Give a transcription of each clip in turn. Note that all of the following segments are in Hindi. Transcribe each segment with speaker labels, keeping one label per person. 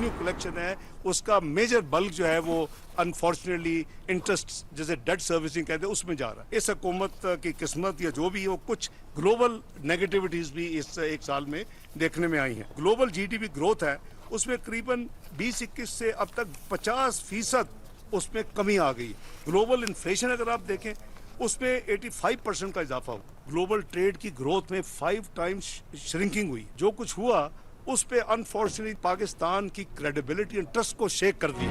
Speaker 1: रेवेन्यू कलेक्शन है उसका मेजर बल्क जो है वो अनफॉर्चुनेटली इंटरेस्ट जैसे डेट सर्विसिंग कहते हैं उसमें जा रहा है। इस हुकूमत की किस्मत या जो भी हो, कुछ ग्लोबल नेगेटिविटीज भी इस एक साल में देखने में आई हैं। ग्लोबल जीडीपी ग्रोथ है उसमें करीबन 2021 से अब तक 50% उसमें कमी आ गई। ग्लोबल इन्फ्लेशन अगर आप देखें उसमें 85% का इजाफा हुआ। ग्लोबल ट्रेड की ग्रोथ में 5 टाइम्स श्रिंकिंग हुई। जो कुछ हुआ उस पे अनफॉर्चुनेटली पाकिस्तान की क्रेडिबिलिटी एंड ट्रस्ट को शेक कर दिया।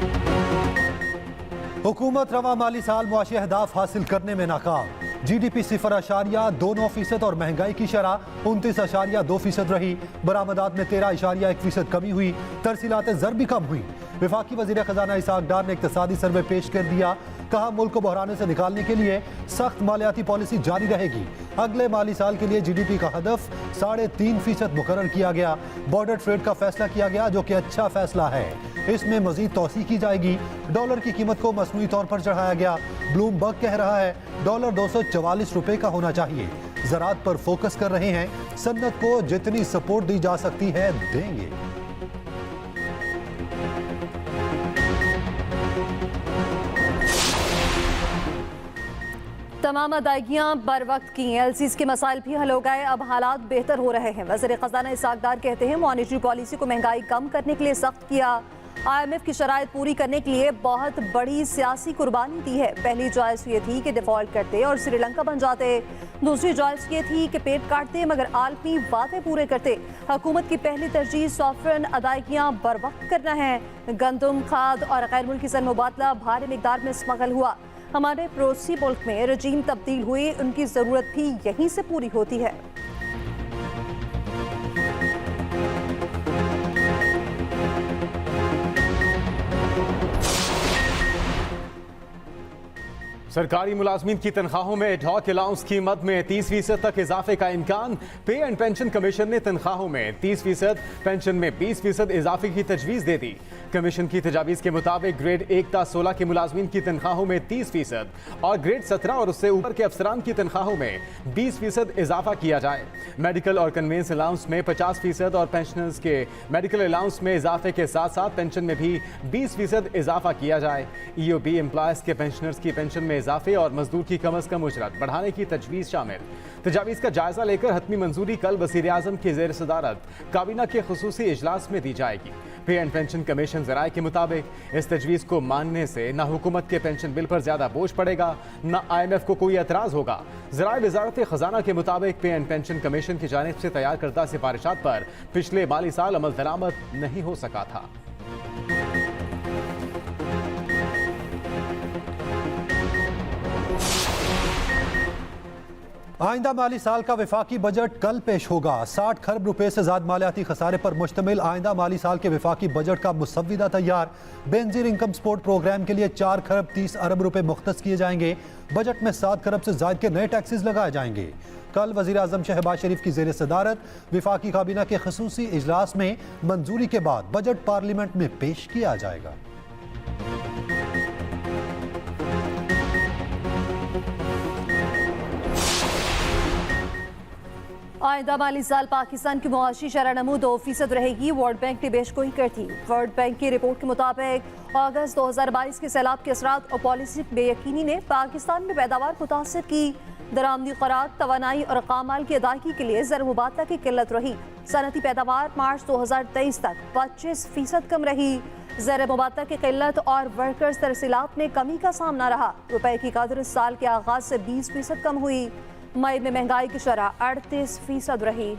Speaker 2: हुकूमत रवा माली साल मुआशी अहदाफ हासिल करने में नाकाम। GDP 0.29% और महंगाई की शरह 29.2% रही। बरामदात में 13.1% कमी हुई। तरसीलात ज़र भी कम हुई। वफाकी वज़ीर ख़जाना इसहाक डार ने इक़्तिसादी सर्वे पेश कर दिया। कहा मुल्क को बहराने से निकालने के लिए सख्त मालियाती पॉलिसी जारी रहेगी। अगले माली साल के लिए GDP का हदफ 3.5% मुकर्रर किया गया। बॉर्डर ट्रेड का फैसला किया गया जो कि अच्छा फैसला है। इसमें मजीद तौसी की जाएगी। डॉलर की कीमत को मसनूई तौर पर चढ़ाया गया। ब्लूमबर्ग कह रहा है डॉलर 244 रुपए का होना चाहिए। ज़राअत पर फोकस कर रहे हैं। सन्नत को जितनी सपोर्ट दी जा सकती है देंगे।
Speaker 3: तमाम अदायगियां बर वक्त की। LCs के मसाइल भी हल हो गए। अब हालात बेहतर हो रहे हैं। वज़ीर ख़ज़ाना इसहाक डार कहते हैं मॉनेटरी पॉलिसी को महंगाई कम करने के लिए सख्त किया। IMF की शराइत पूरी करने के लिए बहुत बड़ी सियासी कुर्बानी दी है। पहली चॉइस ये थी कि डिफ़ॉल्ट करते और श्रीलंका बन जाते। दूसरी चॉइस ये थी कि पेट काटते मगर आलमी वादे पूरे करते। हुकूमत की पहली तरजीह सॉफ्टवेयर अदायगियां बर वक्त करना है। गंदम, खाद और गैर मुल्की ज़र मुबादला भारी मिकदार में स्मगल हुआ। हमारे पड़ोसी मुल्क में रजीम तब्दील हुई, उनकी ज़रूरत भी यहीं से पूरी होती है।
Speaker 4: सरकारी मुलाजमीन की तनख्वाहों में एडहॉक अलाउंस कीमत में 30% तक इजाफे का इम्कान। पे एंड पेंशन कमीशन ने तनख्वाहों में 30%, पेंशन में 20% इजाफे की तजवीज़ दे दी। कमीशन की तजावीज़ के मुताबिक ग्रेड 1 ta 16 के मुलाजमीन की तनख्वाहों में 30% और ग्रेड 17 और उससे ऊपर के अफसरान की तनख्वाहों में 20% इजाफा किया जाए। मेडिकल और कन्वेंस अलाउंस में 50% और पेंशनर्स के मेडिकल अलाउंस में इजाफे के साथ साथ पेंशन में भी 20% इजाफा किया जाए। EOB एम्प्लॉयज़ के पेंशनर्स की पेंशन में इजाफे और मजदूर की कम अज़ कम उजरत बढ़ाने की तजवीज़ शामिल। तजावीज़ का जायजा लेकर हतमी मंजूरी कल वज़ीर आज़म की ज़ेर सदारत काबीना के खुसूसी इजलास में दी जाएगी। पे एंड पेंशन कमीशन ज़राए के मुताबिक इस तजवीज़ को मानने से न हुकूमत के पेंशन बिल पर ज़्यादा बोझ पड़ेगा, न IMF को कोई एतराज़ होगा। ज़राए वज़ारत ख़जाना के मुताबिक पे एंड पेंशन कमीशन की जानिब से तैयार करदा सिफारिशात पर पिछले माली साल अमल दरामद नहीं हो सका था।
Speaker 2: आइंदा माली साल का वफाकी बजट कल पेश होगा। 60 खरब रुपए से ज्यादा मालियाती खसारे पर मुश्तमिल आइंदा माली साल के वफाकी बजट का मुसव्विदा तैयार। बेनजीर इनकम सपोर्ट प्रोग्राम के लिए 4 खरब 30 अरब रुपए मुख्तस किए जाएंगे। बजट में 7 खरब से ज्यादा के नए टैक्सेस लगाए जाएंगे। कल वज़ीर आज़म शहबाज शरीफ की ज़ेर सदारत वफाकी काबीना के खुसूसी इजलास में मंजूरी के बाद बजट पार्लियामेंट में पेश किया जाएगा।
Speaker 3: आइंदा माली साल पाकिस्तान की मुआशी शरह नमू 2% रहेगी। वर्ल्ड बैंक ने पेशगोई कर थी। वर्ल्ड बैंक की रिपोर्ट के मुताबिक अगस्त 2022 के सैलाब के असरात और पॉलिसी बेयकीनी ने पाकिस्तान में पैदावार मुतासर की। दरामदी खुराक, तवानाई और कामाल की अदायगी के लिए ज़र मुबादला की किल्लत रही। सनती पैदावार मार्च 2023 तक 25% कम रही। ज़र मुबादला की किल्लत और वर्कर्स तरसीलात में कमी का सामना रहा। रुपए की कदर इस साल के आगाज से 20% कम हुई। मई में महंगाई की शरह 38% रही।